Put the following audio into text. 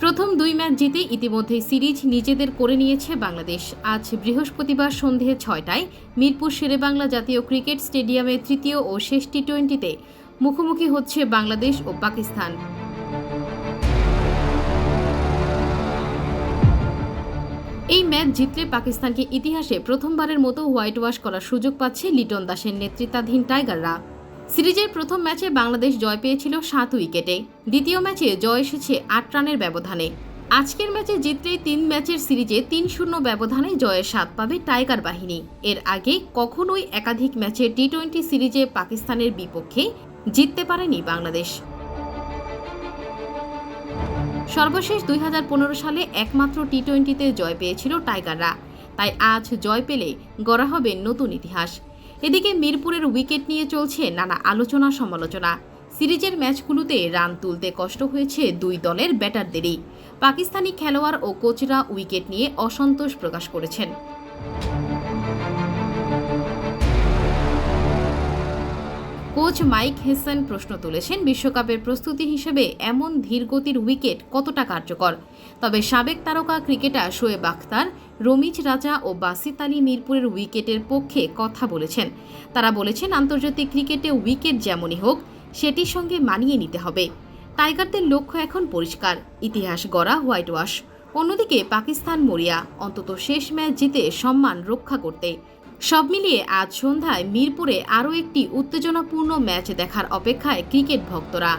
প্রথম দুই ম্যাচ জিতে ইতিমধ্যেই সিরিজ নিজেদের করে নিয়েছে বাংলাদেশ। আজ বৃহস্পতিবার সন্ধে ৬টায় মিরপুর শেরেবাংলা জাতীয় ক্রিকেট স্টেডিয়ামে তৃতীয় ও শেষ টি-20তে মুখোমুখি হচ্ছে বাংলাদেশ ও পাকিস্তান। এই ম্যাচ জিতলে পাকিস্তানকে ইতিহাসে প্রথমবারের মতো হোয়াইট ওয়াশ করার সুযোগ পাচ্ছে লিটন দাসের নেতৃত্বাধীন টাইগাররা। সিরিজের প্রথম ম্যাচে বাংলাদেশ জয় পেয়েছিল 7 উইকেটে, দ্বিতীয় ম্যাচে জয় এসেছে 8 রানের ব্যবধানে। আজকের ম্যাচে জিতলেই 3 ম্যাচের সিরিজে 3-0 ব্যবধানে জয়ের স্বাদ পাবে টাইগার বাহিনী। এর আগে কখনোই একাধিক ম্যাচে টি-20 সিরিজে পাকিস্তানের বিপক্ষে জিততে পারেনি বাংলাদেশ। সর্বশেষ 2015 সালে একমাত্র টি-20তে জয় পেয়েছিল টাইগাররা, তাই আজ জয় পেলে গড়া হবে নতুন ইতিহাস। এদিকে মিরপুরের উইকেট নিয়ে চলছে নানা আলোচনা সমালোচনা। সিরিজের ম্যাচগুলোতে রান তুলতে কষ্ট হয়েছে দুই দলের ব্যাটারদেরই। পাকিস্তানি খেলোয়াড় ও কোচরা উইকেট নিয়ে অসন্তোষ প্রকাশ করেছেন। কোচ মাইক হেসন প্রশ্ন তুলেছেন, বিশ্বকাপের প্রস্তুতি হিসেবে এমন ধীরগতির উইকেট কতটা কার্যকর। তবে সাবেক তারকা ক্রিকেটার শোয়েব আখতার, রমিজ রাজা ও বাসিত আলী মিরপুরের উইকেটের পক্ষে কথা বলেছেন। তারা বলেছেন, আন্তর্জাতিক ক্রিকেটে উইকেট যেমনই হোক সেটির সঙ্গে মানিয়ে নিতে হবে। টাইগারদের লক্ষ্য এখন পরিষ্কার, ইতিহাস গড়া হোয়াইট ওয়াশ। অন্যদিকে পাকিস্তান মরিয়া, অন্তত শেষ ম্যাচ জিতে সম্মান রক্ষা করতে। সব মিলিয়ে আজ সন্ধ্যায় মিরপুরে আরও একটি উত্তেজনাপূর্ণ ম্যাচ দেখার অপেক্ষায় ক্রিকেট ভক্তরা।